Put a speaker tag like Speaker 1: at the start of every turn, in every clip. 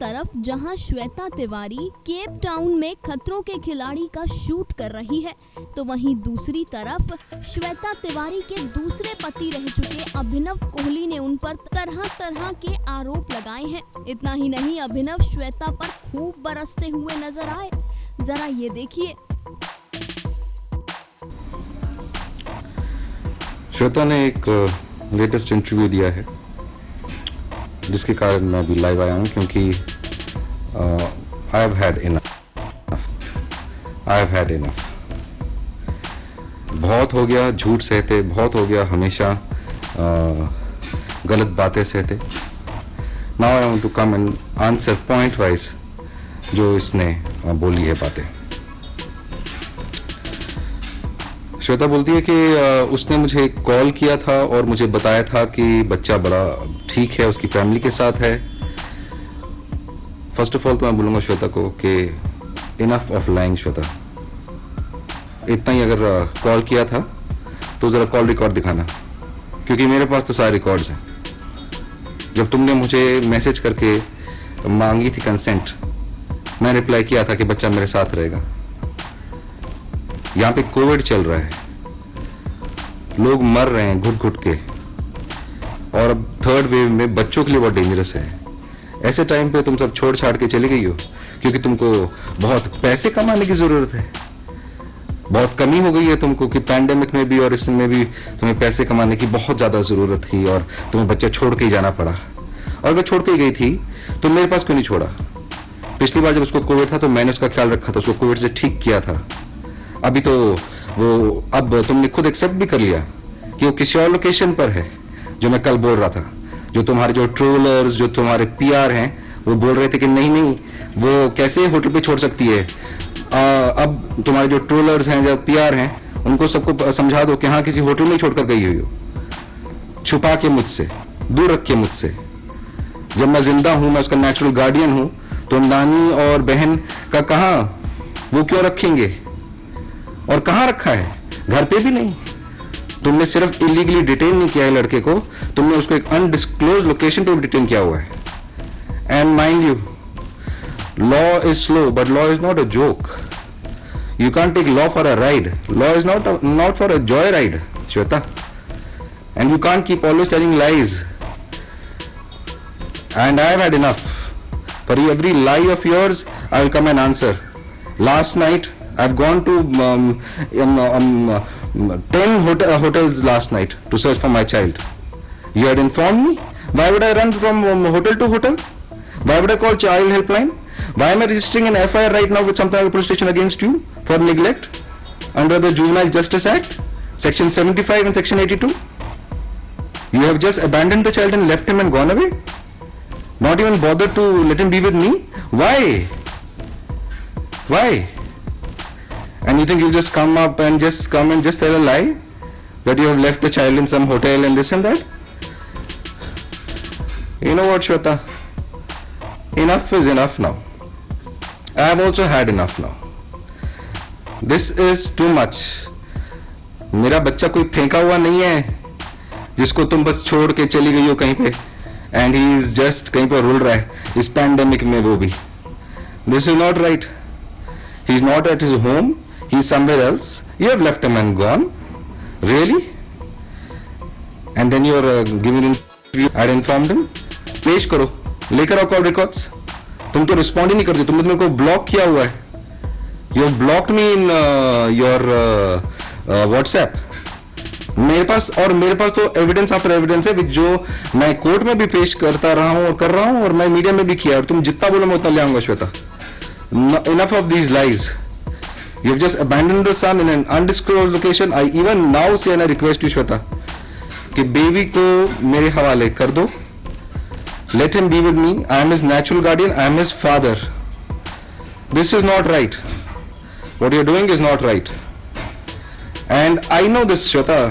Speaker 1: तरफ जहां Shweta Tiwari Cape Town में खतरों के खिलाड़ी का शूट कर रही है, तो वहीं दूसरी तरफ श्वेता तिवारी के दूसरे पति रह चुके अभिनव कोहली ने उन पर तरह तरह के आरोप लगाए हैं। इतना ही नहीं, अभिनव श्वेता पर खूब बरसते हुए नजर आए। जरा ये देखिए।
Speaker 2: श्वेता ने एक लेटेस्ट इंटरव्यू दिया है, जिसके कारण मैं अभी लाइव आया हूँ, क्योंकि आई हैव हैड इनफ। बहुत हो गया झूठ सहते, बहुत हो गया हमेशा गलत बातें सहते। Now I want to come and answer point wise जो इसने बोली है बातें। श्वेता बोलती है कि उसने मुझे कॉल किया था और मुझे बताया था कि बच्चा बड़ा ठीक है, उसकी फैमिली के साथ है। फर्स्ट ऑफ ऑल तो मैं बोलूँगा श्वेता को कि इनफ ऑफ लाइंग श्वेता। इतना ही अगर कॉल किया था तो ज़रा कॉल रिकॉर्ड दिखाना, क्योंकि मेरे पास तो सारे रिकॉर्ड्स हैं। जब तुमने मुझे मैसेज करके मांगी थी कंसेंट, मैं रिप्लाई किया था कि बच्चा मेरे साथ रहेगा। यहाँ पे कोविड चल रहा है, लोग मर रहे हैं घुट घुट के, और अब थर्ड वेव में बच्चों के लिए बहुत डेंजरस है। ऐसे टाइम पे तुम सब छोड़ छाड़ के चली गई हो क्योंकि तुमको बहुत पैसे कमाने की जरूरत है। बहुत कमी हो गई है तुमको कि पैंडेमिक में भी और इसमें भी तुम्हें पैसे कमाने की बहुत ज्यादा जरूरत थी, और तुम्हें बच्चा छोड़ के ही जाना पड़ा। और अगर छोड़ के गई थी तो मेरे पास क्यों नहीं छोड़ा? पिछली बार जब उसको कोविड था तो मैंने उसका ख्याल रखा था, उसको कोविड से ठीक किया था। अभी तो वो, अब तुमने खुद एक्सेप्ट भी कर लिया कि वो किसी और लोकेशन पर है, जो मैं कल बोल रहा था। जो तुम्हारे जो ट्रोलर्स, जो तुम्हारे पीआर हैं, वो बोल रहे थे कि नहीं नहीं वो कैसे होटल पे छोड़ सकती है। अब तुम्हारे जो ट्रोलर्स हैं, जो पीआर हैं, उनको सबको समझा दो कि हाँ किसी होटल में ही छोड़कर गई हुई हो, छुपा के मुझसे, दूर रख के मुझसे। जब मैं जिंदा हूं, मैं उसका नेचुरल गार्डियन हूं, तो नानी और बहन का कहाँ, वो क्यों रखेंगे? और कहाँ रखा है? घर पे भी नहीं। तुमने सिर्फ इलीगली डिटेन नहीं किया है लड़के को, तुमने उसको एक अनडिस्क्लोज लोकेशन पे डिटेन किया हुआ है। And mind you, law is slow but law is not a joke. You can't take law for a ride. Law is not for a joy ride, Shweta. And you can't keep always telling lies. And I have had enough. For every lie of yours I will come and answer. Last night I've gone to 10 hotels last night to search for my child. You had informed me. Why would I run from hotel to hotel? Why would I call child helpline? Why am I registering an FIR right now with Samtnagar police station against you for neglect under the Juvenile Justice Act, section 75 and section 82? You have just abandoned the child and left him and gone away. Not even bothered to let him be with me. Why? Why? And you think you'll just come and just tell a lie that you have left the child in some hotel and this and that? You know what, Shweta? Enough is enough now. I have also had enough now. This is too much. मेरा बच्चा कोई फेंका हुआ नहीं है जिसको तुम बस छोड़ के चली गई हो कहीं पे, and he is just कहीं पर रुल रहा है इस पैंडेमिक में, वो भी। This is not right. He is not at his home. He's somewhere else. You have left him and gone. Really? And then you're giving interview. I had informed him. पेश करो, लेकर आओ कॉल रिकॉर्ड्स। तुम तो respond ही नहीं करते। तुमने मेरे को ब्लॉक किया हुआ है। You have blocked me in your WhatsApp. मेरे पास तो एविडेंस आफ्टर एविडेंस है, जो मैं कोर्ट में भी पेश करता रहा हूं और कर रहा हूं, और मैं मीडिया में भी किया। और तुम जितना बोलो मैं उतना ले आऊंगा, Shweta. Enough of these lies. You have just abandoned the son in an undisclosed location. I even now say and I request you, Shweta, कि बेबी को मेरे हवाले कर दो. Let him be with me. I am his natural guardian. I am his father. This is not right. What you are doing is not right. And I know this, Shweta.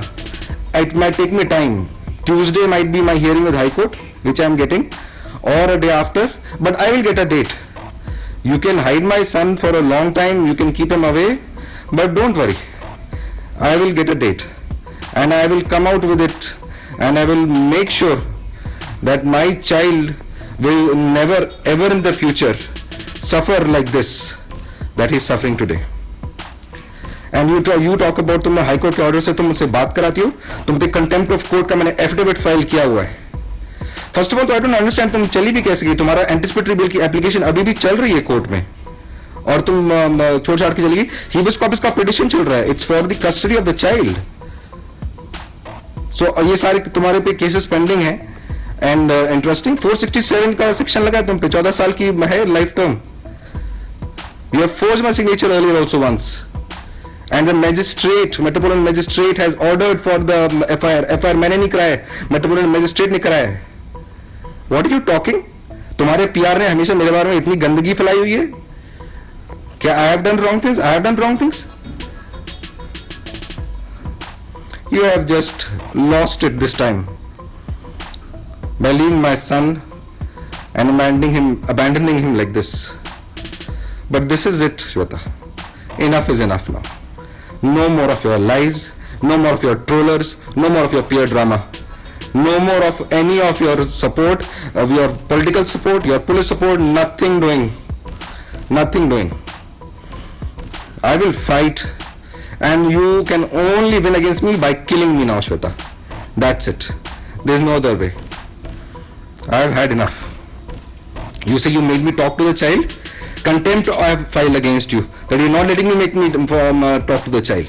Speaker 2: It might take me time. Tuesday might be my hearing with High Court, which I am getting, or a day after. But I will get a date. You can hide my son for a long time, you can keep him away, but don't worry. I will get a date and I will come out with it, and I will make sure that my child will never ever in the future suffer like this that he is suffering today. And you talk about तुम high court के order से तुम मुझसे बात कराती हो, तुम पे कंटेम्प्ट ऑफ कोर्ट का मैंने एफिडेविट फाइल किया हुआ है. फर्स्ट ऑफ ऑल तो आई डोंट अंडरस्टैंड तुम चली भी कैसे गई. तुम्हारा एंटिसिपेटरी बिल की एप्लीकेशन अभी भी चल रही है कोर्ट में और तुम छोड़ छाड़ के चली गई. हीबस कॉर्पस का पिटिशन चल रहा है. It's for the custody of the child. So ये सारे तुम्हारे पे केसेस पेंडिंग है. एंड इंटरेस्टिंग 467 का सेक्शन लगा है तुम पे. 14 साल की है life term. You have forced my signature earlier also once. And the magistrate, Metropolitan Magistrate has ordered for the FIR. FIR मैंने नहीं कराया, Metropolitan Magistrate ने कराया है. What are you talking? तुम्हारे PR ने हमेशा मेरे बारे में इतनी गंदगी फैलाई हुई है. क्या I have done wrong things? I have done wrong things? You have just lost it this time by leaving my son and abandoning him like this. But this is it, Shweta. Enough is enough now. No more of your lies, no more of your trollers, no more of your peer drama, no more of any of your support, of your political support, your police support, nothing doing. I will fight and you can only win against me by killing me now, Shweta. That's it. There's no other way. I've had enough. You say you made me talk to the child? Contempt I have filed against you, that you're not letting me talk to the child.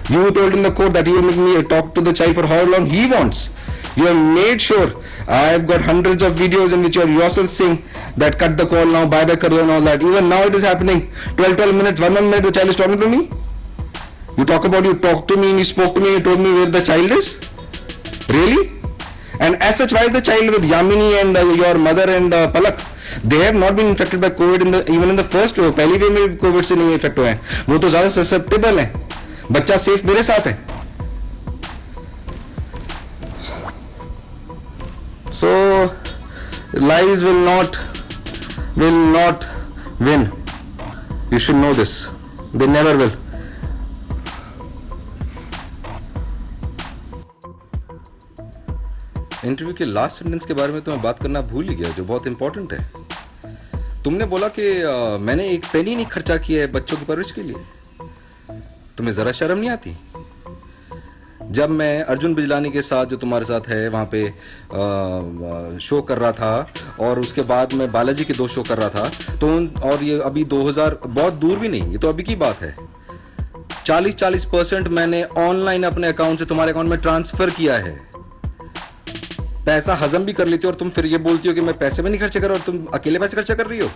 Speaker 2: You told in the court that you will make me talk to the child for how long he wants. You have made sure. I have got hundreds of videos in which you are yourself saying that cut the call now, bye kar do and all that. Even now it is happening. 12 minutes, 1 minute the child is talking to me. You talk to me and you spoke to me, you told me where the child is. Really? And as such, why is the child with Yamini and your mother and Palak? They have not been infected by COVID even in the first wave. पहली wave में Covid से नहीं effect हुए हैं. वो तो ज्यादा susceptible है. बच्चा सेफ मेरे साथ है. So lies will not win. You should know this. They never will. Interview के लास्ट सेंटेंस के बारे में तो मैं बात करना भूल ही गया, जो बहुत इंपॉर्टेंट है. तुमने बोला कि मैंने एक पेनी नहीं खर्चा किया है बच्चों की परवरिश के लिए. तुम्हें जरा शर्म नहीं आती? जब मैं अर्जुन बिजलानी के साथ जो तुम्हारे साथ है वहां पे शो कर रहा था और उसके बाद मैं बालाजी के 2 शो कर रहा था, तो और ये अभी 2000 बहुत दूर भी नहीं, ये तो अभी की बात है. 40% मैंने ऑनलाइन अपने अकाउंट से तुम्हारे अकाउंट में ट्रांसफर किया है. पैसा हजम भी कर लेती हो और तुम फिर ये बोलती हो कि मैं पैसे भी नहीं खर्चे कर रहा और तुम अकेले पैसे खर्चा कर रही हो.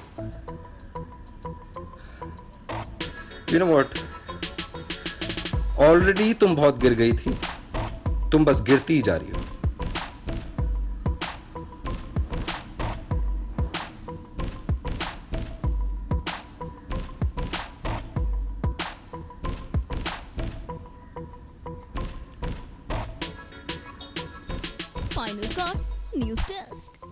Speaker 2: यू नो व्हाट, ऑलरेडी तुम बहुत गिर गई थी, तुम बस गिरती ही जा रही हो.
Speaker 1: Final Cut News Desk.